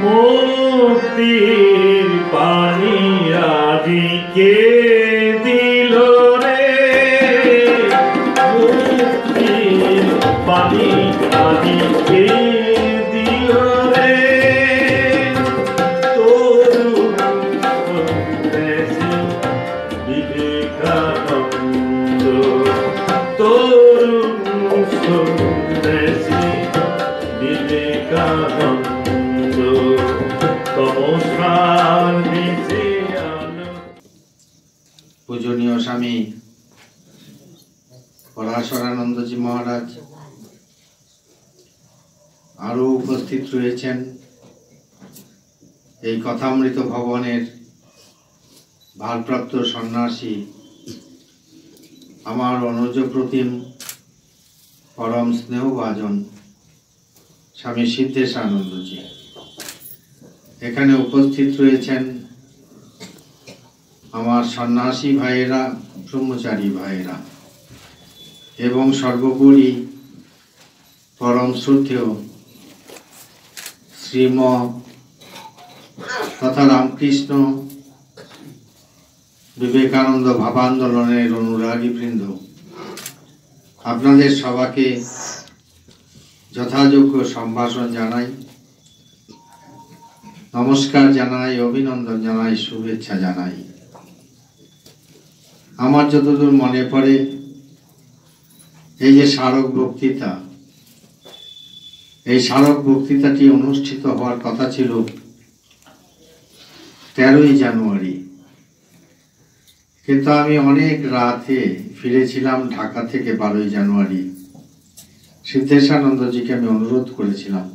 মুক্তির পানি আদিকে দিল রে, মুক্তির পানি আদিকে দিল রে, তরুণ সন্ন্যাসী বিবেকানন্দ, তরুণ সন্ন্যাসী বিবেকানন্দ। পূজনীয় স্বামী পরাশরানন্দজি মহারাজ আরো উপস্থিত রয়েছেন এই কথামৃত ভবনের ভারপ্রাপ্ত সন্ন্যাসী, আমার অনুজ প্রতিম পরম স্নেহভাজন স্বামী সিদ্ধেশানন্দজি। এখানে উপস্থিত রয়েছেন আমার সন্ন্যাসী ভাইয়েরা, ব্রহ্মচারী ভাইয়েরা এবং সর্বোপরি পরম শ্রদ্ধেয় শ্রীম তথা রামকৃষ্ণ বিবেকানন্দ ভাবান্দোলনের অনুরাগী বৃন্দ, আপনাদের সবাইকে যথাযোগ্য সম্ভাষণ জানাই, নমস্কার জানাই, অভিনন্দন জানাই, শুভেচ্ছা জানাই। আমার যতদূর মনে পড়ে এই যে স্মারক বক্তৃতা, এই স্মারক বক্তৃতাটি অনুষ্ঠিত হওয়ার কথা ছিল 13ই জানুয়ারি, কিন্তু আমি অনেক রাতে ফিরেছিলাম ঢাকা থেকে 12ই জানুয়ারি। সিদ্ধেশানন্দজিকে আমি অনুরোধ করেছিলাম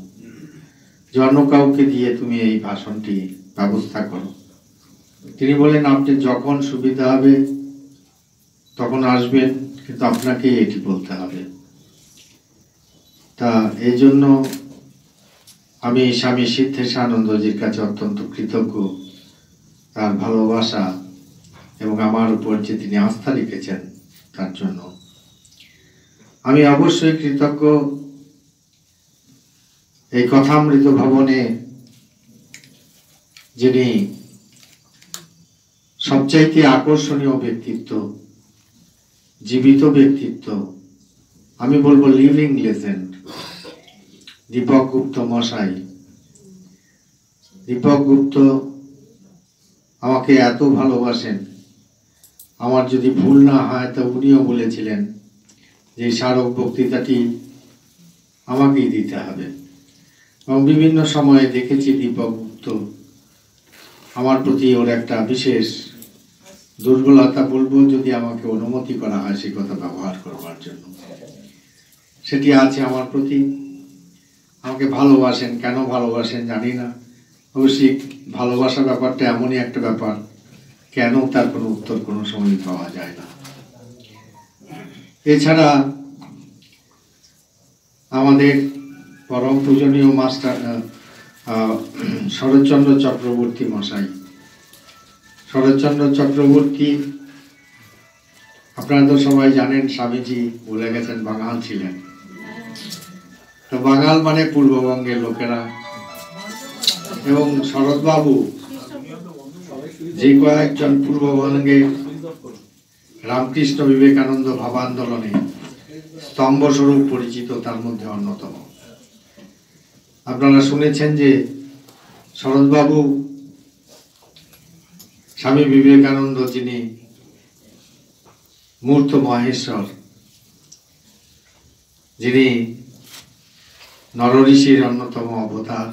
যে অন্য কাউকে দিয়ে তুমি এই ভাষণটি ব্যবস্থা করো। তিনি বলেন আপনি যখন সুবিধা হবে তখন আসবেন, কিন্তু আপনাকে এটি বলতে হবে। তা এই জন্য আমি স্বামী সিদ্ধেশানন্দজির কাছে অত্যন্ত কৃতজ্ঞ, তার ভালোবাসা এবং আমার উপর যে তিনি আস্থা রেখেছেন তার জন্য আমি অবশ্যই কৃতজ্ঞ। এই কথামৃত ভবনে যিনি সবচাইতে আকর্ষণীয় ব্যক্তিত্ব, জীবিত ব্যক্তিত্ব, আমি বলবো লিভিং লেজেন্ড, দীপক গুপ্ত মশাই। দীপক গুপ্ত আমাকে এত ভালোবাসেন, আমার যদি ভুল না হয় তা উনিও বলেছিলেন যে স্মারক বক্তৃতাটি আমাকেই দিতে হবে, এবং বিভিন্ন সময়ে দেখেছি দীপক গুপ্ত আমার প্রতি ওর একটা বিশেষ দুর্বলতা, বলবো যদি আমাকে অনুমতি করা হয় সেই কথা ব্যবহার করবার জন্য, সেটি আছে আমার প্রতি। আমাকে ভালোবাসেন, কেন ভালোবাসেন জানি না, অবশ্যই ভালোবাসা ব্যাপারটা এমনই একটা ব্যাপার, কেন তার কোনো উত্তর কোনো সময় পাওয়া যায় না। এছাড়া আমাদের পরম পূজনীয় মাস্টার শরৎচন্দ্র চক্রবর্তী মশাই। শরৎচন্দ্র চক্রবর্তী আপনারা তো সবাই জানেন, স্বামীজি বলে গেছেন বাঙাল ছিলেন। তো বাঙাল মানে পূর্ববঙ্গের লোকেরা, এবং শরৎবাবু যে কয়েকজন পূর্ববঙ্গে রামকৃষ্ণ বিবেকানন্দ ভাবান্দোলনে স্তম্ভস্বরূপ পরিচিত তার মধ্যে অন্যতম। আপনারা শুনেছেন যে শরৎবাবু স্বামী বিবেকানন্দ, যিনি মূর্ত মহেশ্বর, যিনি নরঋষির অন্যতম অবতার,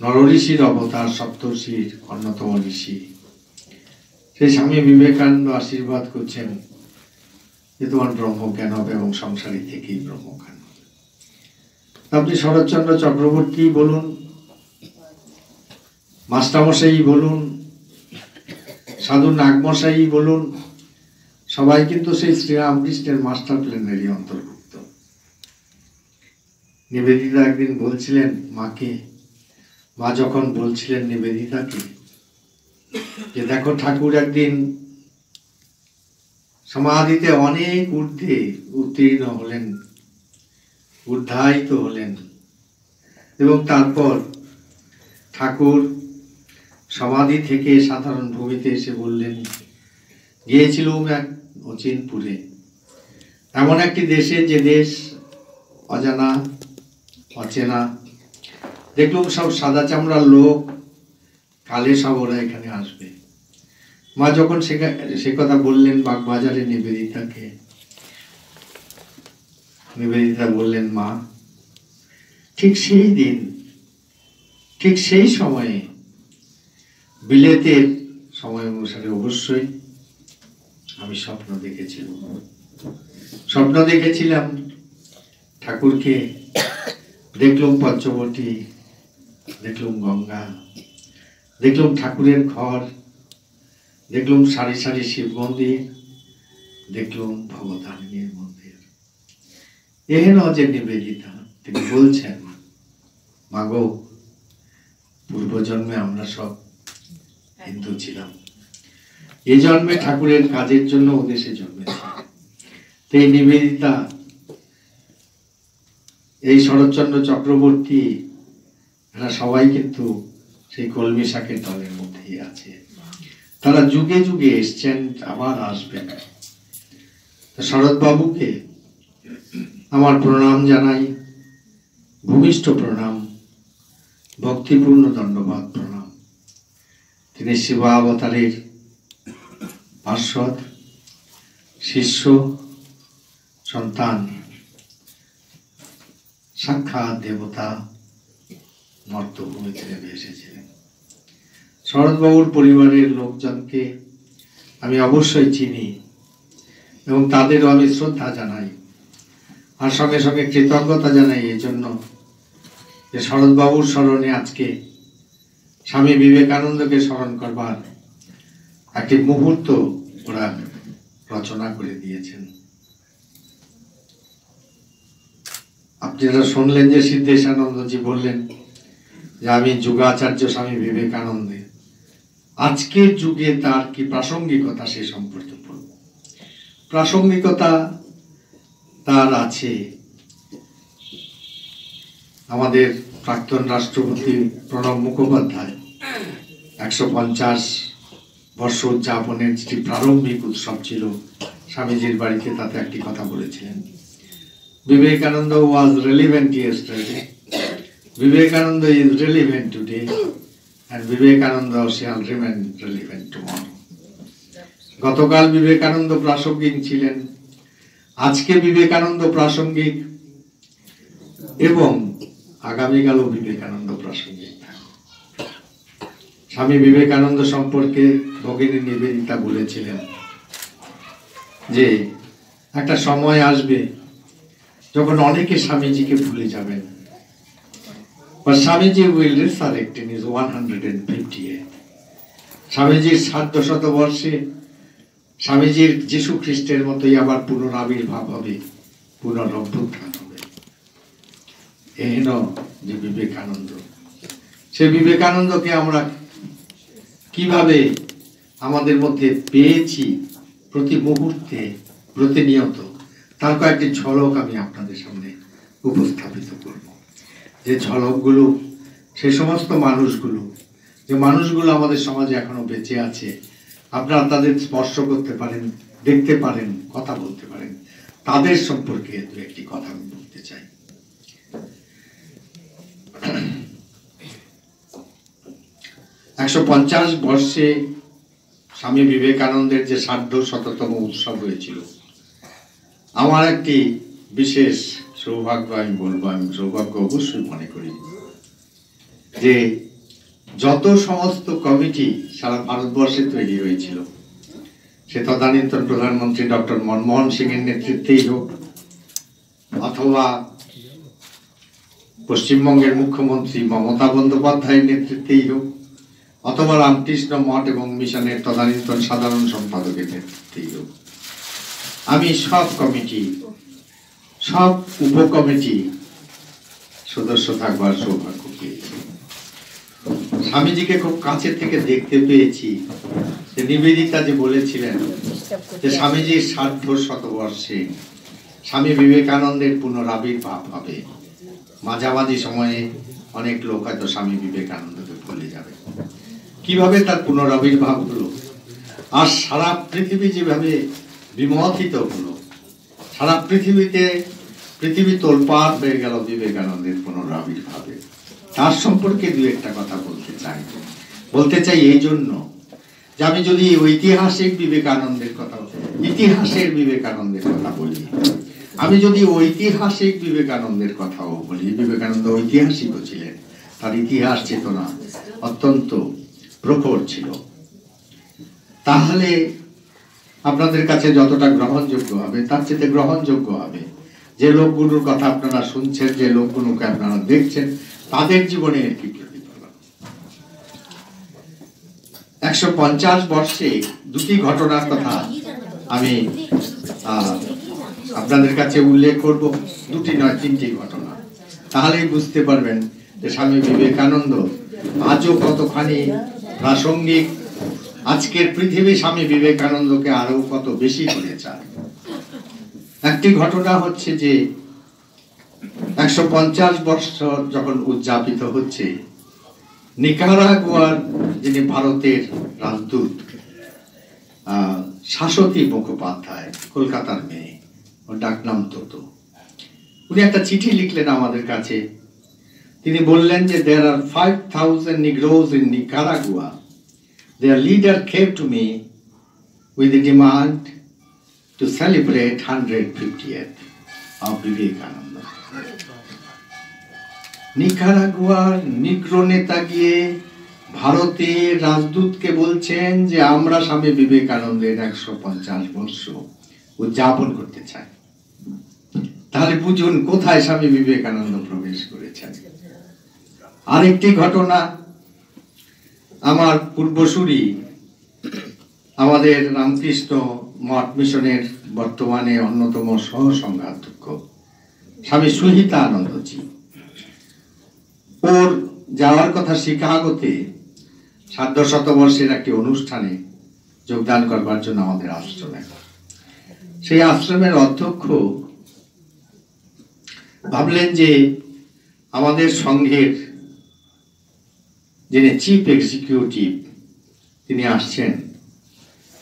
নরঋষির অবতার, সপ্তর্ষির অন্যতম ঋষি, সেই স্বামী বিবেকানন্দ আশীর্বাদ করছেন যে তোমার ব্রহ্মজ্ঞান হবে এবং সংসারী থেকেই ব্রহ্মজ্ঞান হবে। আপনি শরৎচন্দ্র চক্রবর্তী বলুন, মাস্টারমশাই বলুন, সাধু নাগমশাই বলুন, সবাই কিন্তু সেই শ্রীরামকৃষ্ণের মাস্টার প্ল্যানেরই অন্তর্ভুক্ত। নিবেদিতা একদিন বলছিলেন মাকে, মা যখন বলছিলেন নিবেদিতাকে যে দেখো ঠাকুর একদিন সমাধিতে অনেক ঊর্ধ্বে উত্তীর্ণ হলেন, ঊর্ধ্বায়িত হলেন, এবং তারপর ঠাকুর সমাধি থেকে সাধারণ ভূমিতে এসে বললেন, গিয়েছিলাম এক অচিনপুরে, এমন একটি দেশে যে দেশ অজানা অচেনা। দেখলুম সব সাদা চামড়ার লোক, কালে সব ওরা এখানে আসবে। মা যখন সে কথা বললেন বাগবাজারে নিবেদিতাকে, নিবেদিতা বললেন, মা ঠিক সেই দিন, ঠিক সেই সময়ে, বিলেতের সময় অনুসারে অবশ্যই আমি স্বপ্ন দেখেছিলাম ঠাকুরকে। দেখলুম পঞ্চবটী, দেখলুম গঙ্গা, দেখলুম ঠাকুরের ঘর, দেখলুম সারি সারি শিব মন্দির, দেখলুম ভবতারিণীর মন্দির। এহেন যে নিবেদিতা, তিনি বলছেন, মাগো পূর্বজন্মে আমরা সব হিন্দু ছিলাম, এই জন্মে ঠাকুরের কাজের জন্য ওদেশে জন্মেছি। এই নিবেদিতা, এই শরৎচন্দ্র চক্রবর্তী, এরা সবাই কিন্তু সেই কলমি শাকের দলের মধ্যেই আছে। তারা যুগে যুগে এসছেন, আবার আসবেন। শরৎবাবুকে আমার প্রণাম জানাই, ভূমিষ্ঠ প্রণাম, ভক্তিপূর্ণ দণ্ডবাদ প্রণাম। তিনি শিবাবতারের পার্শ্বদ, শিষ্য, সন্তান, সাক্ষাৎ দেবতা মর্তভূমিতে নেমে এসেছিলেন। শরৎবাবুর পরিবারের লোকজনকে আমি অবশ্যই চিনি এবং তাদেরও আমি শ্রদ্ধা জানাই, আর সঙ্গে সঙ্গে কৃতজ্ঞতা জানাই এই জন্য যে শরৎবাবুর স্মরণে আজকে স্বামী বিবেকানন্দকে স্মরণ করবার একটি মুহূর্ত ওরা রচনা করে দিয়েছেন। আপনারা শুনলেন যে সিদ্ধেশানন্দজি বললেন যে আমি যুগাচার্য স্বামী বিবেকানন্দের আজকের যুগে তার কি প্রাসঙ্গিকতা সে সম্পর্কে বলব। প্রাসঙ্গিকতা তার আছে। আমাদের প্রাক্তন রাষ্ট্রপতি প্রণব মুখোপাধ্যায় 150 বর্ষ উদযাপনের যেটি প্রারম্ভিক উৎসব ছিল স্বামীজির বাড়িতে, তাতে একটি কথা বলেছিলেন, Vivekananda was relevant yesterday, Vivekananda is relevant today, and Vivekananda shall remain relevant tomorrow. গতকাল বিবেকানন্দ প্রাসঙ্গিক ছিলেন, আজকে বিবেকানন্দ প্রাসঙ্গিক, এবং আগামীকালও বিবেকানন্দ প্রাসঙ্গিক। স্বামী বিবেকানন্দ সম্পর্কে ভগিনী নিবেদিতা বলেছিলেন যে একটা সময় আসবে যখন অনেকে স্বামীজিকে ভুলে যাবেন, but Swamiji will resurrect in his 150th. স্বামীজির 150 বর্ষে স্বামীজির যীশু খ্রিস্টের মতোই আবার পুনরাবির্ভাব হবে, পুনরুত্থান হবে। এহেন যে বিবেকানন্দ, সে বিবেকানন্দকে আমরা কিভাবে আমাদের মধ্যে পেয়েছি প্রতি মুহূর্তে, প্রতিনিয়ত, তার কয়েকটি ঝলক আমি আপনাদের সামনে উপস্থাপিত করব। যে ঝলকগুলো, সে সমস্ত মানুষগুলো, যে মানুষগুলো আমাদের সমাজে এখনো বেঁচে আছে, আপনারা তাদের স্পর্শ করতে পারেন, দেখতে পারেন, কথা বলতে পারেন, তাদের সম্পর্কে দু একটি কথা আমি বলতে চাই। একশো 50 বর্ষে স্বামী বিবেকানন্দের যে 150তম উৎসব হয়েছিল, আমার একটি বিশেষ সৌভাগ্য, আমি বলবো, আমি সৌভাগ্য অবশ্যই মনে করি যে যত সমস্ত কমিটি সারা ভারতবর্ষে তৈরি হয়েছিল, সে তদানীন্তন প্রধানমন্ত্রী ডক্টর মনমোহন সিং এর নেতৃত্বেই হোক, অথবা পশ্চিমবঙ্গের মুখ্যমন্ত্রী মমতা বন্দ্যোপাধ্যায়ের নেতৃত্বেই হোক, অথবা রামকৃষ্ণ মঠ এবং মিশনের তদানীন্তন সাধারণ সম্পাদকের নেতৃত্বেই হোক, আমি সব কমিটি, সব উপকমিটি সদস্য থাকবার সৌভাগ্য পেয়েছি। স্বামীজিকে খুব কাছে থেকে দেখতে পেয়েছি। নিবেদিতা যে বলেছিলেন যে স্বামীজির 150 শতবর্ষে স্বামী বিবেকানন্দের পুনরাবির্ভাব হবে, মাঝামাঝি সময়ে অনেক লোক হয়তো স্বামী বিবেকানন্দকে ভুলে যাবে। কিভাবে তার পুনরাবির্ভাব হলো, আর সারা পৃথিবী যেভাবে বিমথিত হলো, সারা পৃথিবী তোলপাড় হয়ে গেল বিবেকানন্দের পুনরাবির্ভাবে, তার সম্পর্কে দু একটা কথা বলতে চাই এই জন্য যে আমি যদি ইতিহাসের বিবেকানন্দের কথা বলি, আমি যদি ঐতিহাসিক বিবেকানন্দের কথাও বলি, বিবেকানন্দ ঐতিহাসিকও ছিলেন, তার ইতিহাস চেতনা অত্যন্ত প্রখর ছিল, তাহলে আপনাদের কাছে যতটা গ্রহণযোগ্য হবে তার চেয়ে গ্রহণযোগ্য হবে যে লোকগুলোর কথা আপনারা শুনছেন, যে লোকগুলোকে আপনারা দেখছেন, তাদের জীবনে এর কি প্রতিফলন। 150 বর্ষে দুটি ঘটনার কথা আমি আপনাদের কাছে উল্লেখ করব, দুটি নয় তিনটি ঘটনা, তাহলেই বুঝতে পারবেন যে স্বামী বিবেকানন্দ আজও কতখানি প্রাসঙ্গিক, আজকের পৃথিবী স্বামী বিবেকানন্দকে আরো কত বেশি করে চায়। একটি ঘটনা হচ্ছে যে 150 বছর যখন উদযাপিত হচ্ছে, নিকারাগুয়ার যিনি ভারতের রাজদূত শাশ্বতী মুখোপাধ্যায়, কলকাতার মেয়ে, ওর ডাকনাম তো, উনি একটা চিঠি লিখলেন আমাদের কাছে। তিনি বললেন যে there are 5,000 Negroes in Nicaragua. Their leader came to me with the demand to celebrate 150th of Vivekananda. নিকারাগুয়ার নিগ্রো নেতা গিয়ে ভারতের রাজদূতকে বলছেন যে আমরা স্বামী বিবেকানন্দের 150 বর্ষ উদযাপন করতে চাই। তাহলে বুঝুন কোথায় স্বামী বিবেকানন্দ প্রবেশ করেছেন। আরেকটি ঘটনা, আমার পূর্বসূরি, আমাদের রামকৃষ্ণ মঠ মিশনের বর্তমানে অন্যতম সহ সংঘাধ্যক্ষ স্বামী সুহিতানন্দজি, ওর যাওয়ার কথা শিকাগোতে 150 একটি অনুষ্ঠানে যোগদান করবার জন্য আমাদের আশ্রমে। সেই আশ্রমের অধ্যক্ষ ভাবলেন যে আমাদের সংঘের যিনি চিফ এক্সিকিউটিভ তিনি আসছেন,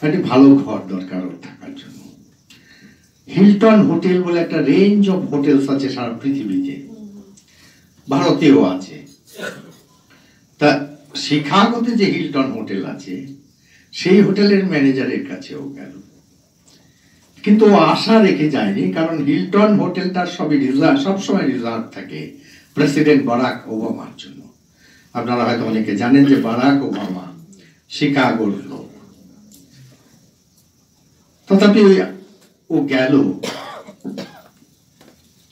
একটি ভালো ঘর দরকার ওর থাকার জন্য। হিলটন হোটেল বলে একটা রেঞ্জ অফ হোটেলস আছে সারা পৃথিবীতে, ভারতেও আছে। তা শিকাগোতে যে হিলটন হোটেল আছে সেই হোটেলের ম্যানেজারের কাছেও গেল, কিন্তু আশা রেখে যায়নি, কারণ হিলটন হোটেলটা সবসময় রিজার্ভ থাকে প্রেসিডেন্ট বারাক ওবামার জন্য। আপনারা হয়তো অনেকে জানেন যে বারাক ওবামা শিকাগোর লোক। তথাপি ও গেল,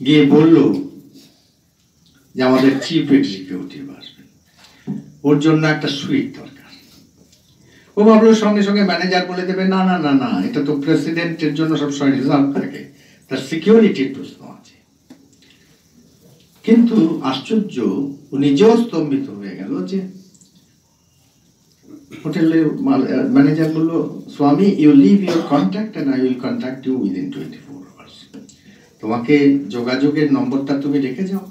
গিয়ে বলল যে আমাদের চিফ এক্সিকিউটিভ আসবেন, ওর জন্য একটা সুইট দরকার। ও ভাবলো সঙ্গে সঙ্গে ম্যানেজার বলে দেবে না না না না, এটা তো প্রেসিডেন্টের জন্য সবসময় রিজার্ভ থাকে, তার সিকিউরিটির প্রশ্ন আছে। কিন্তু আশ্চর্য, ও নিজেও স্তম্ভিত হয়ে গেল যে হোটেলের ম্যানেজার বললো, স্বামী you leave your contact and I will contact you within 24 hours. তোমাকে যোগাযোগের নম্বরটা তুমি রেখে যাও,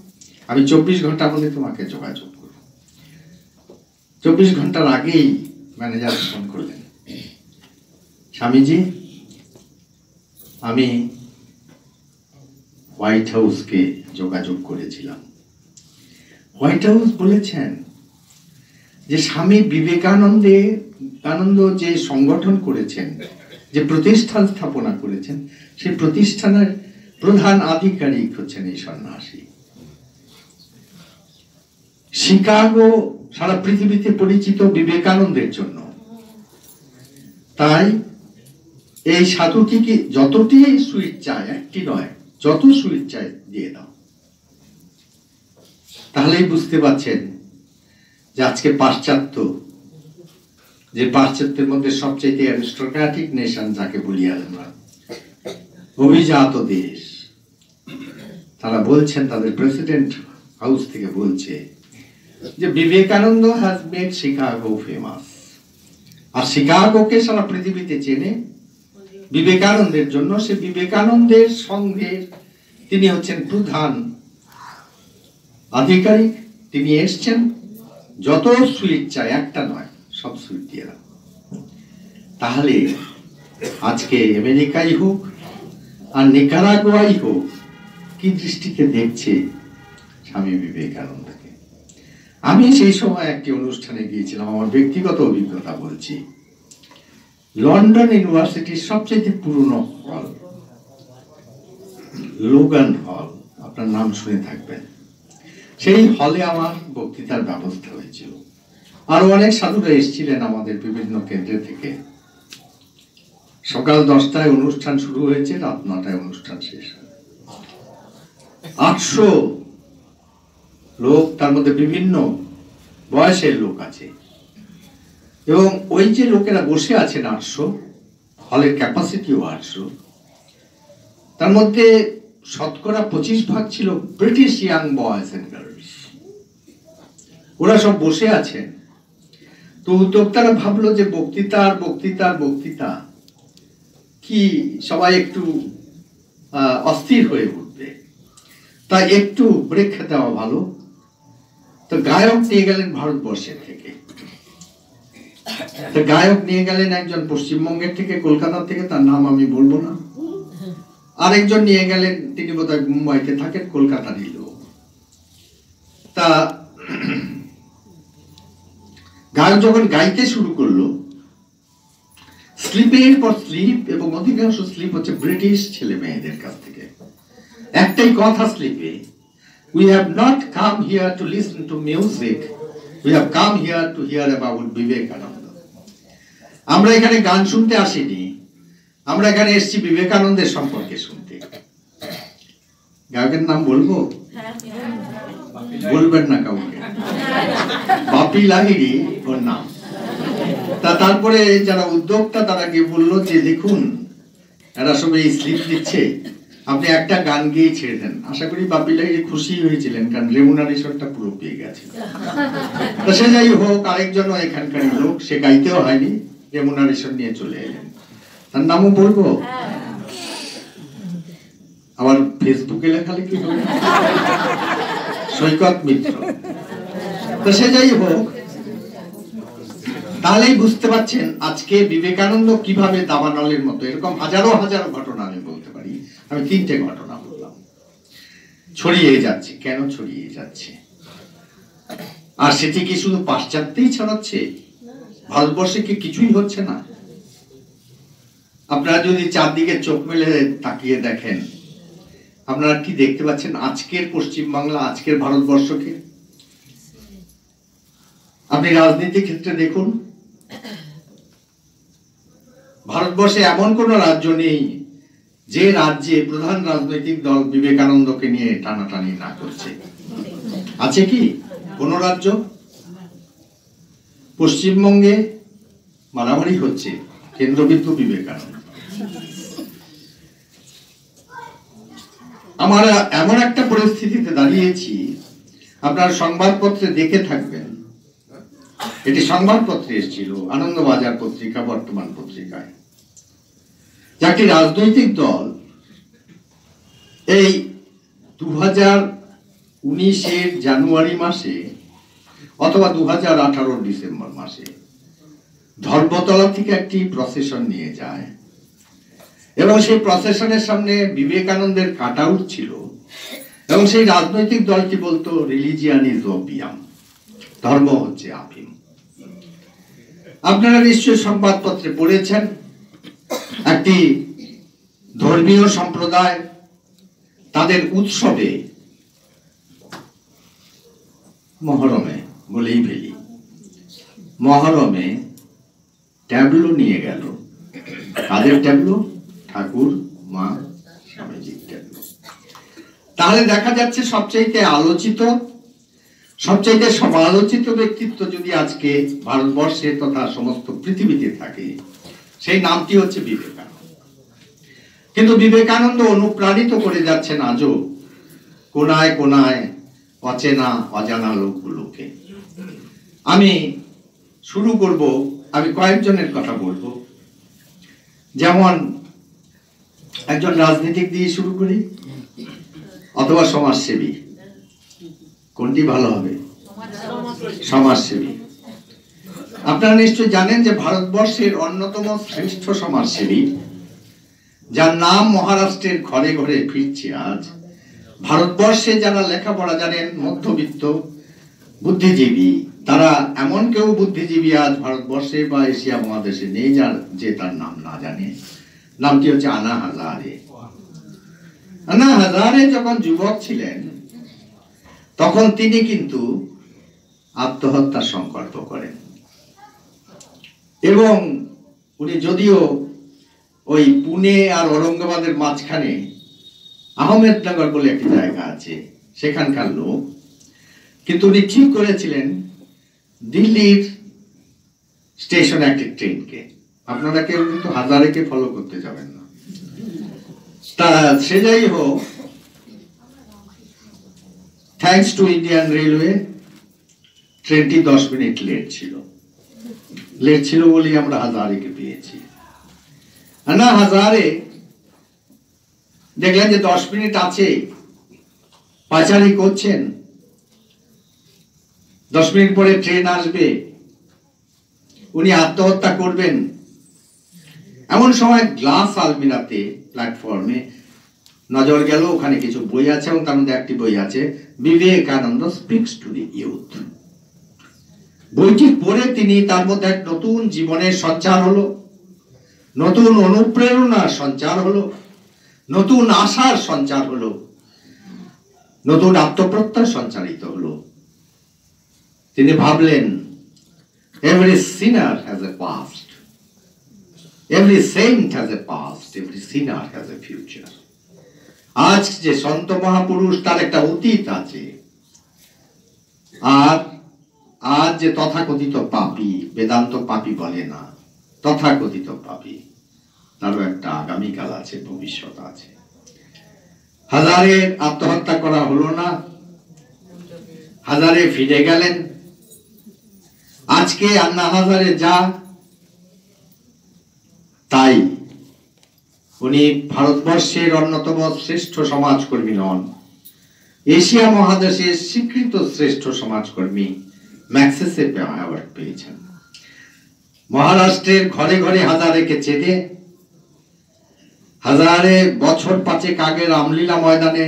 আমি 24 ঘন্টার মধ্যে তোমাকে যোগাযোগ করব। 24 ঘন্টার আগেই ম্যানেজার ফোন করলেন, স্বামীজি আমি হোয়াইট হাউসকে যোগাযোগ করেছিলাম, হোয়াইট হাউস বলেছেন যে স্বামী বিবেকানন্দ যে সংগঠন করেছেন, যে প্রতিষ্ঠান স্থাপনা করেছেন, সেই প্রতিষ্ঠানের প্রধান আধিকারিক হচ্ছেন এই সন্ন্যাসী। শিকাগো সারা পৃথিবীতে পরিচিত বিবেকানন্দের জন্য, তাই এই সাধুটি কি যতটি সুইট চায়, একটি নয় যত সুইট চায় দিয়ে দাও। তাহলেই বুঝতে পারছেন যে আজকে পাশ্চাত্যের মধ্যে সবচেয়ে অ্যারিস্টোক্র্যাটিক নেশন যাকে বলি আমরা, অভিজাত দেশ, তারা বলছেন, তাদের প্রেসিডেন্ট হাউস থেকে বলছে যে Vivekananda has made Chicago famous. আর শিকাগোকে সারা পৃথিবীতে চেনে বিবেকানন্দের জন্য। সে বিবেকানন্দের সঙ্গে তিনি হচ্ছেন প্রধান আধিকারিক, তিনি এসছেন যত সুইট চাই, একটা নয়, সব সুইট দিয়ে দাও। তাহলে আজকে আমেরিকাই হোক আর নিকারাগুয়াই হোক, কি দৃষ্টিতে দেখছে স্বামী বিবেকানন্দকে। আমি সেই সময় একটি অনুষ্ঠানে গিয়েছিলাম, আমার ব্যক্তিগত অভিজ্ঞতা বলছি। লন্ডন ইউনিভার্সিটির সবচেয়ে পুরনো হল, লোগান হল, আপনার নাম শুনে থাকবেন। সেই হলে আমার বক্তৃতার ব্যবস্থা হয়েছিল। আরো অনেক সাধুরা এসেছিলেন আমাদের বিভিন্ন কেন্দ্র থেকে। সকাল 10টায় অনুষ্ঠান শুরু হয়েছে, রাত 9টায় অনুষ্ঠান শেষ হয়। 800 লোক, তার মধ্যে বিভিন্ন বয়সের লোক আছে। এবং ওই যে লোকেরা বসে আছেন 800, হলের ক্যাপাসিটিও 800, তার মধ্যে শতকরা 25% ছিল British young boys and girls. ওরা সব বসে আছেন। তো উদ্যোক্তারা ভাবলো যে বক্তৃতা কি সবাই একটু অস্থির হয়ে উঠবে, তাই একটু ব্রেক দেওয়া ভালো। তো গায়ক নিয়ে গেলেন ভারতবর্ষের থেকে। তো গায়ক নিয়ে গেলেন একজন পশ্চিমবঙ্গের থেকে, কলকাতা থেকে, তার নাম আমি বলবো না। আরেকজন নিয়ে গেলেন, তিনি বোধহয় মুম্বাইতে থাকেন, কলকাতারই লোক। তা গায়ক যখন গাইতে শুরু করলো, স্লিপের পর স্লিপ, এবং অধিকাংশ স্লিপ হচ্ছে ব্রিটিশ ছেলে মেয়েদের কাছ থেকে। একটাই কথা স্লিপে, we have not come here to listen to music, we have come here to hear about Vivekananda. আমরা এখানে গান শুনতে আসিনি, আমরা এখানে এসেছি বিবেকানন্দের সম্পর্কে শুনতে। গায়কের নাম বলবো? বলবেন না কাউকে? বাপি লাহিড়ী ওর নাম। তারপরে যারা উদ্যোক্তা তারা গিয়ে বললো যে দেখুন, এরা সব এই স্লিপ দিচ্ছে, আপনি একটা গান গিয়ে ছেড়ে দেন। আশা করি বাপি লাহিড়ী খুশি হয়েছিলেন, কারণ রেমুনারেশনটা পুরো পেয়ে গেছে। তো সে যাই হোক, আরেকজনও এখানকার লোক, সে গাইতেও হয়নি, রেমুনারেশন নিয়ে চলে এলেন। তার নামও বলবো? আবার ফেসবুকে লেখালেখি হবে, সৈকত মিত্র। তো সে যাই হোক, তাহলেই বুঝতে পারছেন আজকে বিবেকানন্দ কিভাবে দাবানলের মতো, এরকম হাজারো হাজারো ঘটনা আমি বলতে পারি। আমি 3টে ঘটনা বললাম। ছড়িয়ে যাচ্ছে। কেন ছড়িয়ে যাচ্ছে? আর সেটি কি শুধু পাশ্চাত্যেই ছড়াচ্ছে? ভারতবর্ষে কি কিছুই হচ্ছে না? আপনারা যদি চারদিকে চোখ মেলে তাকিয়ে দেখেন, আপনারা কি দেখতে পাচ্ছেন আজকের পশ্চিমবাংলা, আজকের ভারতবর্ষকে? আপনি রাজনীতির ক্ষেত্রে দেখুন, ভারতবর্ষে এমন কোন রাজ্য নেই যে রাজ্যে প্রধান রাজনৈতিক দল বিবেকানন্দকে নিয়ে টানাটানি না করছে। আছে কি কোন রাজ্য? পশ্চিমবঙ্গে মারামারি হচ্ছে, কেন্দ্রবিন্দু বিবেকানন্দ। আমরা এমন একটা পরিস্থিতিতে দাঁড়িয়েছি, আপনারা সংবাদপত্রে দেখে থাকবেন, এটি সংবাদপত্রে এসেছিল, আনন্দবাজার পত্রিকা, বর্তমান পত্রিকায়, একটি রাজনৈতিক দল এই 2019-এর জানুয়ারি মাসে অথবা 2018-র ডিসেম্বর মাসে ধর্মতলা থেকে একটি প্রসেশন নিয়ে যায়, এবং সেই প্রসেশনের সামনে বিবেকানন্দের কাটআউট ছিল, এবং সেই রাজনৈতিক দলটি বলতো রিলিজিয়ান ইজ ওপিয়াম, ধর্ম হচ্ছে আফিম। আপনারা নিশ্চয়ই সংবাদপত্রে পড়েছেন, একটি ধর্মীয় সম্প্রদায় তাদের উৎসবে, মহরমে বলেই ফেলি, মহরমে ট্যাবলো নিয়ে গেল। কাদের ট্যাবলো? ঠাকুর, মা, স্বামীজির ট্যাবলো। তাহলে দেখা যাচ্ছে সবচাইতে আলোচিত, সবচাইতে সমালোচিত ব্যক্তিত্ব যদি আজকে ভারতবর্ষে তথা সমস্ত পৃথিবীতে থাকে, সেই নামটি হচ্ছে বিবেকানন্দ। কিন্তু বিবেকানন্দ অনুপ্রাণিত করে যাচ্ছেন আজও কোনায় কোনায় অচেনা অজানা লোকগুলোকে। আমি শুরু করব, আমি কয়েকজনের কথা বলবো। যেমন একজন রাজনীতিক দিয়ে শুরু করি, অথবা সমাজসেবী, কোনটি ভালো হবে? সমাজসেবী। আপনারা নিশ্চয় জানেন যে ভারতবর্ষের অন্যতম শ্রেষ্ঠ সমাজসেবী, যার নাম মহারাষ্ট্রের ঘরে ঘরে ফিরছে আজ। ভারতবর্ষে যারা লেখাপড়া জানেন, মধ্যবিত্ত বুদ্ধিজীবী, তারা এমন কেউ বুদ্ধিজীবী আজ ভারতবর্ষে বা এশিয়া মহাদেশে নেই যার যে তার নাম না জানে। নামটি হচ্ছে আন্না হাজারে। আন্না হাজারে যখন যুবক ছিলেন তখন তিনি কিন্তু আত্মহত্যার সংকল্প করেন, এবং উনি যদিও ওই পুনে আর ঔরঙ্গাবাদের মাঝখানে আহমেদনগর বলে একটি জায়গা আছে, সেখানকার লোক, কিন্তু উনি ঠিক করেছিলেন দিল্লির স্টেশন একটি ট্রেনকে। আপনারা কেউ কিন্তু হাজারেকে ফলো করতে যাবেন না। তা সে যাই হোক, থ্যাঙ্কস টু ইন্ডিয়ান রেলওয়ে ট্রেনটি 10 মিনিট লেট ছিল বলেই আমরা হাজারেকে পেয়েছি। আন্না হাজারে দেখলেন যে 10 মিনিট আছে, পাচারি করছেন, 10 মিনিট পরে ট্রেন আসবে, উনি আত্মহত্যা করবেন। এমন সময় গ্লাস আলমিরাতে প্ল্যাটফর্মে নজর গেল, ওখানে কিছু বই আছে এবং তার মধ্যে একটি বই আছে Vivekananda speaks to the youth. বইটি পড়ে তিনি তার মধ্যে এক নতুন জীবনের সঞ্চার হলো, নতুন অনুপ্রেরণার সঞ্চার হলো, নতুন আশার সঞ্চার হলো, নতুন আত্মপ্রত্যয় সঞ্চারিত হলো। তিনি ভাবলেন, every sinner has a past, every saint has a past, every sinner has a future. আজ যে সন্ত মহাপুরুষ, তার একটা অতীত আছে, আর আজ যে তথাকথিত পাপী, বেদান্ত পাপী বলে না, তথাকথিত পাপী, তারও একটা আগামীকাল আছে, ভবিষ্যৎ আছে। হাজারের আত্মহত্যা করা হলো না, হাজারে ফিরে গেলেন। আজকে আন্না হাজারে যা তাই, উনি ভারতবর্ষের অন্যতম শ্রেষ্ঠ সমাজকর্মী নন, এশিয়া মহাদেশের স্বীকৃত শ্রেষ্ঠ সমাজকর্মী ম্যাক্সেসে অ্যাওয়ার্ড পেয়েছেন। মহারাষ্ট্রের ঘরে ঘরে হাজারেকে চেনে। হাজারে বছর 5 আগে রামলীলা ময়দানে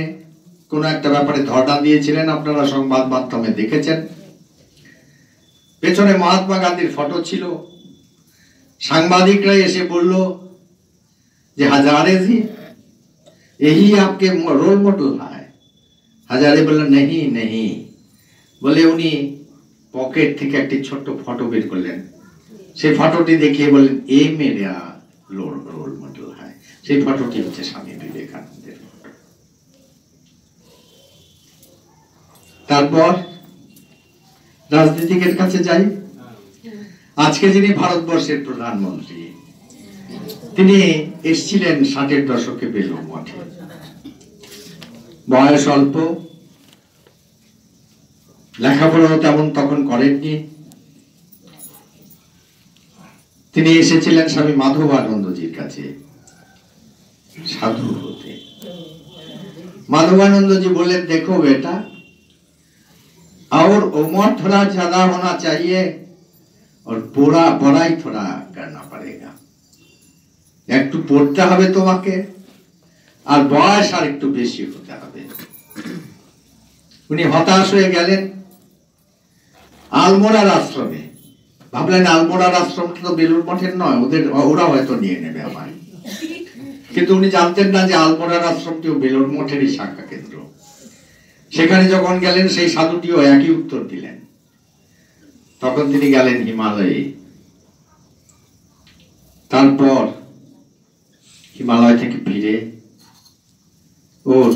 কোন একটা ব্যাপারে ধর্ণা দিয়েছিলেন, আপনারা সংবাদ মাধ্যমে দেখেছেন। পেছনে মহাত্মা গান্ধীর ফটো ছিল। সাংবাদিকরা এসে বলল যে হাজারে জি यही आपके रोल मॉडल है। হাজারে বললেন নেহি নেহি, বলে উনি পকেট থেকে একটি ছোট্ট ফটো বের করলেন। সেই ফটোটি দেখিয়ে বললেন এ মেরা রোল মডেল হয়। সেই ফটোটি হচ্ছে স্বামী বিবেকানন্দের ফটো। তারপর রাজনীতিকের কাছে যাই। আজকে যিনি ভারতবর্ষের প্রধানমন্ত্রী, তিনি এসেছিলেন 60-এর দশকে বেলুড় মঠে। বয়স অল্প, লেখাপড়াও তেমন তখন করেননি। তিনি এসেছিলেন স্বামী মাধবানন্দজির কাছে সাধু হতে। মাধবানন্দজি বললেন, দেখো বেটা, और उम्र थोड़ा ज्यादा होना चाहिए और पूरा पढ़ाई थोड़ा करना पड़ेगा। একটু পড়তে হবে তোমাকে, আর বয়স আর একটু বেশি হতে হবে। উনি হতাশ হয়ে গেলেন। আলমোড়ার আশ্রমে ভাবলেন, আলমোড়ার আশ্রমটা তো বেলুড় মঠের নয়, ওরা হয়তো নিয়ে নেবে আমায়। কিন্তু উনি জানতেন না যে আলমোড়ার আশ্রমটিও বেলুড় মঠেরই শাখা কেন্দ্র। সেখানে যখন গেলেন, সেই সাধুটিও একই উত্তর দিলেন। তখন তিনি গেলেন হিমালয়ে। তারপর হিমালয় থেকে ফিরে ওর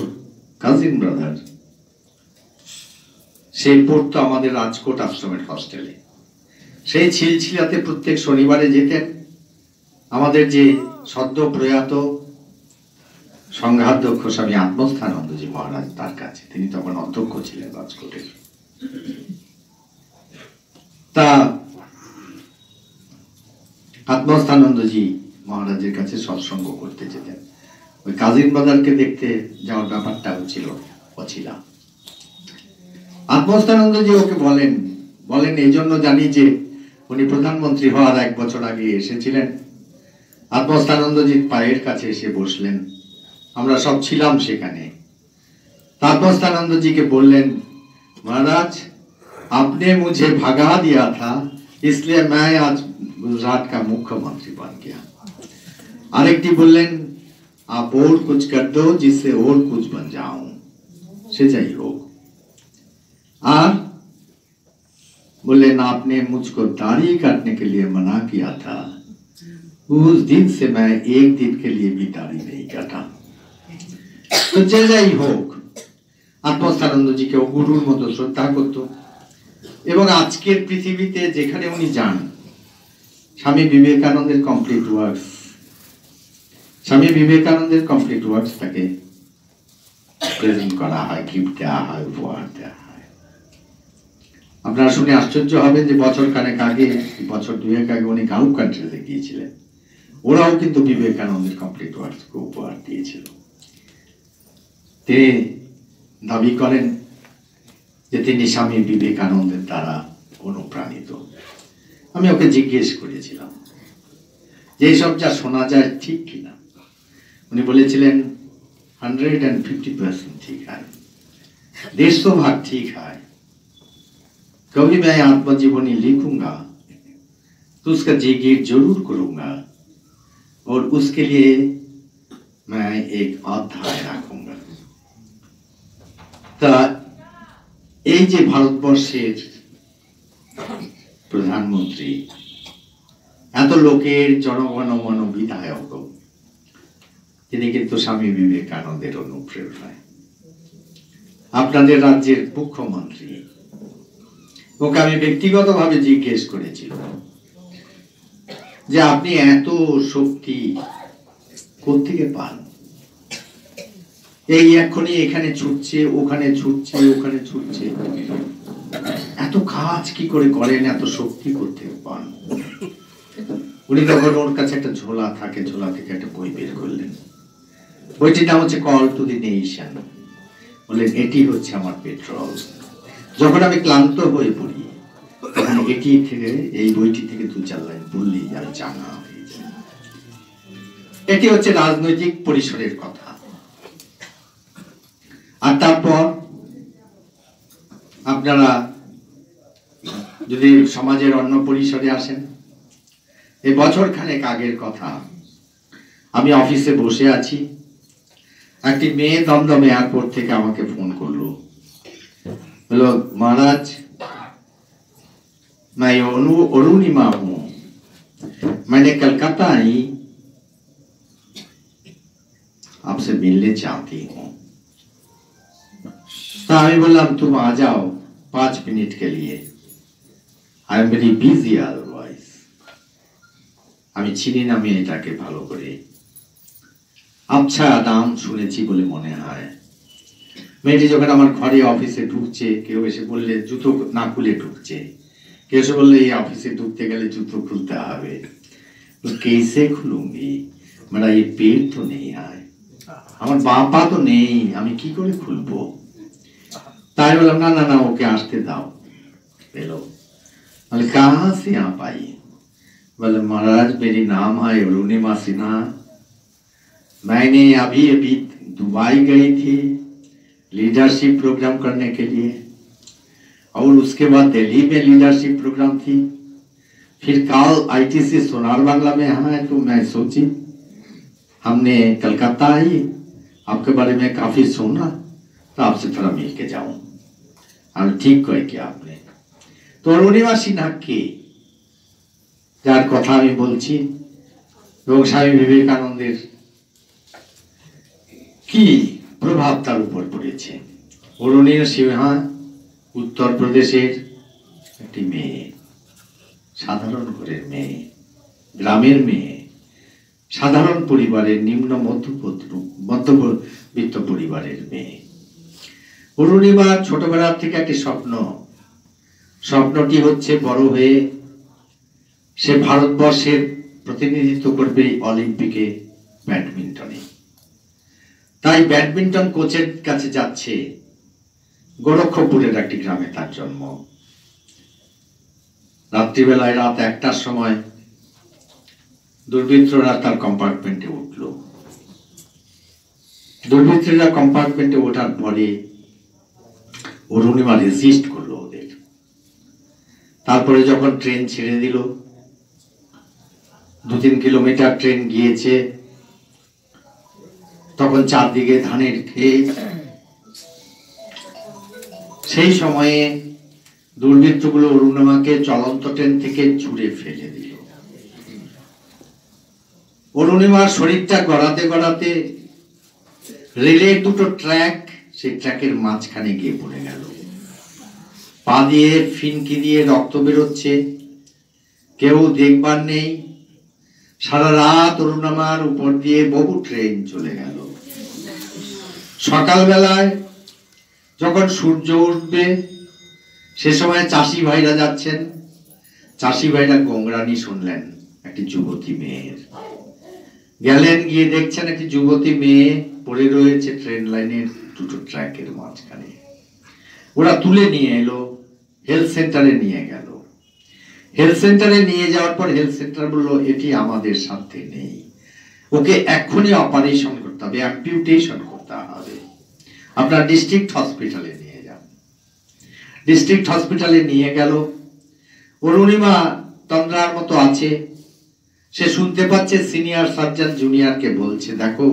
কাজিন ব্রাদার, সে পড়তো আমাদের রাজকোট আশ্রমের হস্টেলে। সেই ছিলছিলাতে প্রত্যেক শনিবারে যেতেন আমাদের যে সদ্য প্রয়াত সংঘাধ্যক্ষ স্বামী আত্মস্থানন্দজি মহারাজ, তার কাছে। তিনি তখন অধ্যক্ষ ছিলেন রাজকোটের। তা আত্মস্থানন্দজি মহারাজের কাছে সৎসঙ্গ করতে যেতেন। ওই কাজিন ব্রাদারকে দেখতে যাওয়ার ব্যাপারটা ছিল অছিলা। আত্মস্থানন্দজি ওকে বলেন বলেন এই জন্য জানি যে উনি প্রধানমন্ত্রী হওয়ার 1 বছর আগে এসেছিলেন, আত্মস্থানন্দজির পায়ের কাছে এসে বসলেন, আমরা সব ছিলাম সেখানে। आत्मस्थानंद जी के बोलें, महाराज आपने मुझे भगा दिया था इसलिए मैं आज गुजरात का मुख्यमंत्री बन गया। आरेकटी बोलें, आप और कुछ कर दो जिससे और कुछ बन जाऊं, से चाहिए हो। और बोले ना, आपने मुझको दाढ़ी काटने के लिए मना किया था, उस दिन से मैं एक दिन के लिए भी दाढ़ी नहीं काटा। तो যাই হোক, আত্মস্থানন্দজিকে গুরুর মতো শ্রদ্ধা করত এবং আজকের পৃথিবীতে যেখানে উনি যান, স্বামী বিবেকানন্দের কমপ্লিট ওয়ার্কস তাকে প্রেজেন্ট করা হয়, গিফট দেওয়া হয়, উপহার দেওয়া হয়। আপনারা শুনে আশ্চর্য হবেন যে বছর 2 আগে উনি গালফ কান্ট্রিতে গিয়েছিলেন, ওরাও কিন্তু বিবেকানন্দের কমপ্লিট ওয়ার্কসকে উপহার দিয়েছিল। তিনি দাবি করেন যে তিনি স্বামী বিবেকানন্দের দ্বারা অনুপ্রাণিত। আমি ওকে জিজ্ঞেস করেছিলাম যে এইসব যা শোনা যায় ঠিক কিনা। উনি বলেছিলেন 150% ठीक है, 150 ठीक है। कभी मैं आत्मजीवनी लिखूंगा तो उसका जिक्र जरूर करूंगा और उसके लिए मैं एक अध्याय रखूंगा। তা এই যে ভারতবর্ষের প্রধানমন্ত্রী, এত লোকের জনগণমন বিধায়ক, তিনি কিন্তু স্বামী বিবেকানন্দের অনুপ্রেরণায়। আপনাদের রাজ্যের মুখ্যমন্ত্রী, ওকে আমি ব্যক্তিগতভাবে জিজ্ঞেস করেছিলাম যে আপনি এত শক্তি কোত্থেকে পান? এই এখনই এখানে ছুটছে, ওখানে ছুটছে, ওখানে ছুটছে, এত কাজ কি করে করেন, এত শক্তি করতে পান? উনি তখন ওর কাছে একটা ঝোলা থাকে, ঝোলা থেকে একটা বই বের করলেন। বইটির নাম হচ্ছে কল টু দি নেশন। বললেন, এটি হচ্ছে আমার পেট্রোল। যখন আমি ক্লান্ত হয়ে পড়ি তখন এটি থেকে, এই বইটি থেকে 2-4 লাইন পড়লেই আমি জানা হয়ে যায়। এটি হচ্ছে রাজনৈতিক পরিসরের কথা। আর তারপর আপনারা যদি সমাজের অন্য পরিসরে আসেন, এই বছরখানেক আগের কথা, আমি অফিসে বসে আছি, একটি মেয়ে দমদম এয়ারপোর্ট থেকে আমাকে ফোন করলো, বললো, महाराज मैं अरुणिमा हूं, मैंने कलकत्ता आई, आपसे मिलने चाहती हूं। तो আমি বললাম, तुम आ जाओ 5 मिनट के लिए, I am very busy otherwise. আমি চিনি না মেয়েটাকে ভালো করে, আচ্ছা নাম শুনেছি বলে মনে হয়। মেয়েটি যখন আমার ঘরে অফিসে ঢুকছে, কেউ এসে বললে জুতো না খুলে ঢুকছে, কেউ এসে বললে এই অফিসে ঢুকতে গেলে জুতো খুলতে হবে। कैसे খুলুঙ্গি, मेरा ये पेट तो नहीं है, আমার বাবা তো নেই, আমি কি করে খুলবো? তাই বললাম, না না না, ওকে আসতে দাও। এলো, বলে कहाँ से आप आई? बोले, महाराज मेरी नाम है अरुणिमा सिन्हा, मैंने अभी अभी दुबई गई थी लीडरशिप प्रोग्राम करने के लिए, और उसके बाद दिल्ली में लीडरशिप प्रोग्राम थी, फिर कल आईटीसी सोनार बांग्ला में यहाँ है, तो मैं सोची हमने कलकत्ता आई, आपके बारे में काफी सुना, तो आपसे थोड़ा मिल के जाऊं। और ठीक कहे क्या आपने? तो अरुणिमा सिन्हा के যার কথা আমি বলছি এবং স্বামী বিবেকানন্দের কি প্রভাব তার উপর পড়েছে। অরুণিমা সিনহা উত্তরপ্রদেশের একটি মেয়ে, সাধারণ ঘরের মেয়ে, গ্রামের মেয়ে, সাধারণ পরিবারের, নিম্ন মধ্যবিত্ত পরিবারের মেয়ে। অরুণিমার ছোটবেলা থেকে একটি স্বপ্নটি হচ্ছে বড় হয়ে সে ভারতবর্ষের প্রতিনিধিত্ব করবে অলিম্পিকে ব্যাডমিন্টনে। তাই ব্যাডমিন্টন কোচের কাছে যাচ্ছে গোরক্ষপুরের একটি গ্রামে তার জন্ম। রাত্রিবেলায় রাত 1টার সময় দুর্বৃত্তরা তার কম্পার্টমেন্টে উঠল। দুর্বৃত্তরা কম্পার্টমেন্টে ওঠার পরে অরুণিমা রেজিস্ট করলো ওদের। তারপরে যখন ট্রেন ছেড়ে দিল, 2-3 কিলোমিটার ট্রেন গিয়েছে, তখন চারদিকে ধানের ক্ষেত। সেই সময়ে দুর্বৃত্তগুলো অরুণিমাকে চলন্ত ট্রেন থেকে ছুঁড়ে ফেলে দিল। অরুণিমার শরীরটা গড়াতে গড়াতে রেলের 2টো ট্র্যাক, সেই ট্র্যাকের মাঝখানে গিয়ে পড়ে গেল। পা দিয়ে ফিনকি দিয়ে রক্ত বেরোচ্ছে, কেউ দেখবার নেই। সারা রাত অরুণিমার উপর দিয়ে বহু ট্রেন চলে গেল। সকালবেলায় যখন সূর্য উঠবে, সে সময় চাষি ভাইরা যাচ্ছেন। চাষি ভাইরা গোংরানি শুনলেন একটি যুবতী মেয়ের। গেলেন, গিয়ে দেখছেন একটি যুবতী মেয়ে পড়ে রয়েছে ট্রেন লাইনের 2টো ট্র্যাকের মাঝখানে। ওরা তুলে নিয়ে এলো, হেলথ সেন্টারে নিয়ে গেল। হেলথ সেন্টারে নিয়ে যাওয়ার পর হেলথ সেন্টার বলল, এটি আমাদের সাথে নেই, ওকে এক্ষুনি অপারেশন করতে হবে, অ্যাম্পিউটেশন করতে হবে, আপনার ডিস্ট্রিক্ট হসপিটালে নিয়ে যান। ডিস্ট্রিক্ট হসপিটালে নিয়ে গেল। অরুণিমা তন্দ্রার মতো আছে। সে শুনতে পাচ্ছে সিনিয়র সার্জন জুনিয়রকে বলছে, দেখো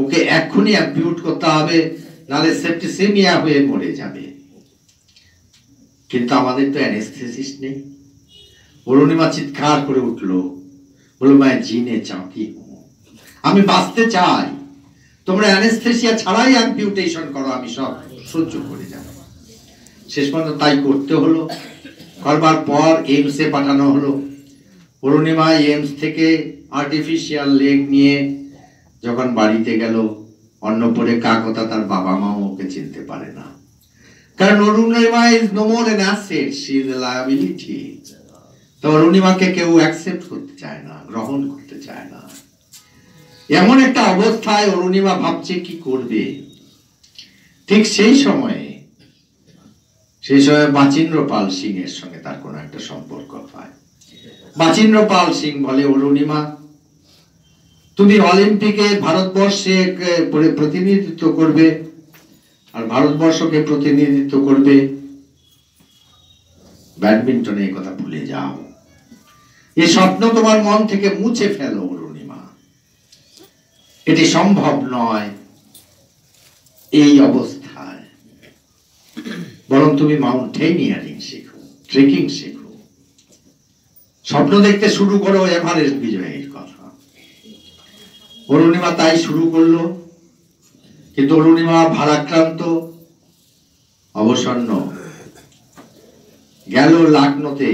ওকে এক্ষুনি অ্যাম্পিউট করতে হবে, নাহলে সেপ্টিসেমিয়া হয়ে মরে যাবে। কিন্তু আমাদের তো অ্যানেস্থেসিস্ট নেই। অরুণিমা চিৎকার করে উঠলো, বলল, मैं जीने चाहती हूं, আমি বাঁচতে চাই, তোমরা অ্যানেস্থেসিয়া ছাড়াই অ্যাম্পিউটেশন করো, আমি সব সহ্য করে যাব। শেষ পর্যন্ত তাই করতে হলো। করবার পর এইমসে পাঠানো হলো। অরুণিমা এইমস থেকে আর্টিফিশিয়াল লেগ নিয়ে যখন বাড়িতে গেল, অন্নপরে কাকতা তার বাবা মাও ওকে চিনতে পারে না, কারণ Arunima is no more an asset, she is a liability. তো অরুণিমাকে কেউ অ্যাকসেপ্ট করতে চায় না, গ্রহণ করতে চায় না। এমন একটা অবস্থায় অরুণিমা ভাবছে কি করবে। ঠিক সেই সময়ে বাচিন্দ্র পাল সিং এর সঙ্গে তার কোন একটা সম্পর্ক হয়। বাচিন্দ্র পাল সিং বলে, অরুণিমা, তুমি অলিম্পিকে ভারতবর্ষে প্রতিনিধিত্ব করবে, আর ভারতবর্ষকে প্রতিনিধিত্ব করবে ব্যাডমিন্টনে, এই কথা ভুলে যাও। এই স্বপ্ন তোমার মন থেকে মুছে ফেলো অরুণিমা, এটি সম্ভব নয় এই অবস্থায়। বরং তুমি মাউন্টেনিয়ারিং শেখো, ট্রেকিং শেখো, স্বপ্ন দেখতে শুরু করো এভারেস্ট বিজয়ের কথা। অরুণিমা তাই শুরু করলো। কিন্তু অরুণিমা ভারাক্রান্ত, অবসন্ন। গেল লখনৌতে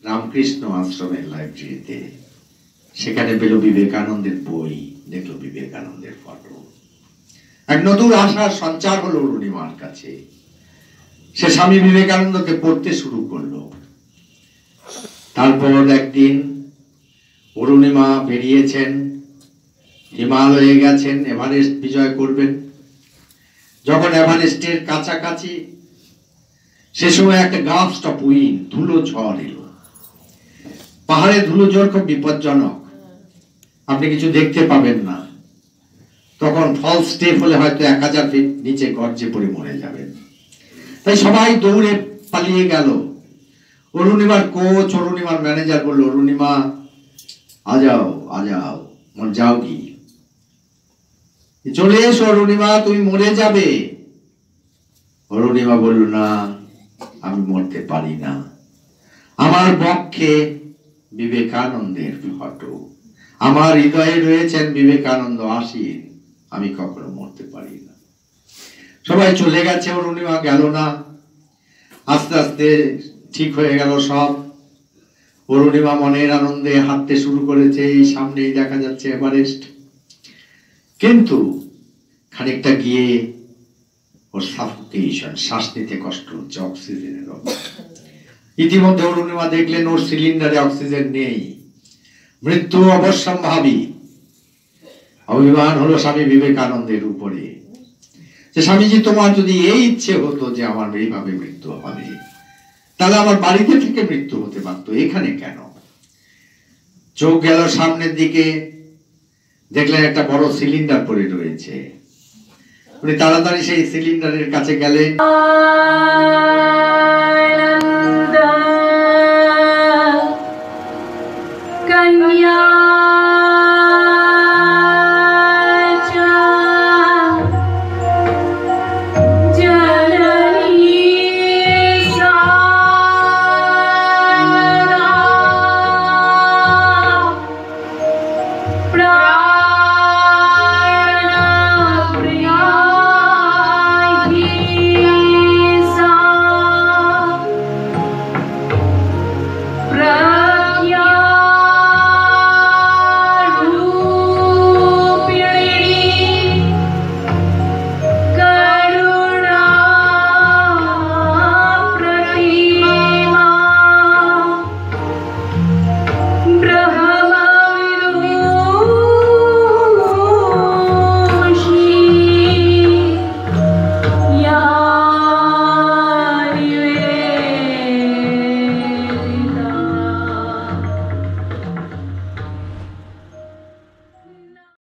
রামকৃষ্ণ আশ্রমের লাইব্রেরিতে, সেখানে পেল বিবেকানন্দের বই, দেখলো বিবেকানন্দের ফটো। এক নতুন আশার সঞ্চার হলো অরুণিমার কাছে। সে স্বামী বিবেকানন্দকে পড়তে শুরু করলো। তারপর একদিন অরুণিমা বেরিয়েছেন, হিমালয়ে গেছেন, এভারেস্ট বিজয় করবেন। যখন এভারেস্টের কাছাকাছি, সে সময় একটা গাস্ট অফ উইন্ড, ধুলো ঝড় এলো। পাহাড়ে ধুলো ঝড় খুব বিপজ্জনক, আপনি কিছু দেখতে পাবেন না। তখন ফলস স্টেপ হলে হয়তো 1000 ফিট নিচে গর্জে পড়ে মরে যাবেন। তাই সবাই দৌড়ে পালিয়ে গেল। অরুণিমার কোচ, অরুণিমার ম্যানেজার বলল, অরুণিমা আজাও আজাও, যাও কি, চলে এসো অরুণিমা, তুমি মরে যাবে। অরুণিমা বলল, না, আমি মরতে পারি না, আমার বক্ষে বিবেকানন্দের ফটো, আমার হৃদয়ে রয়েছেন বিবেকানন্দ আসীন, আমি কখনো মরতে পারি না। সবাই চলে গেছে, অরুণিমা গেল না। আস্তে আস্তে ঠিক হয়ে গেল সব। অরুণিমা মনের আনন্দে হাঁটতে শুরু করেছে, এই সামনেই দেখা যাচ্ছে এভারেস্ট। কিন্তু খানিকটা গিয়ে ওর সাফোকেশন, শ্বাস নিতে কষ্ট হচ্ছে, অক্সিজেনের অভাব। ইতিমধ্যে অরুণিমা দেখলেন ওর সিলিন্ডারে অক্সিজেন নেই, মৃত্যু অবশ্যম্ভাবী। অভিমান হলো স্বামী বিবেকানন্দের উপরে। যে স্বামীজি, তোমার যদি এই ইচ্ছে হতো যে আমার এইভাবে মৃত্যু হবে, তাহলে আমার বাড়িতে থেকে মৃত্যু হতে পারতো, এখানে কেন? চোখ গেল সামনের দিকে, দেখলেন একটা বড় সিলিন্ডার পড়ে রয়েছে। উনি তাড়াতাড়ি সেই সিলিন্ডারের কাছে গেলেন।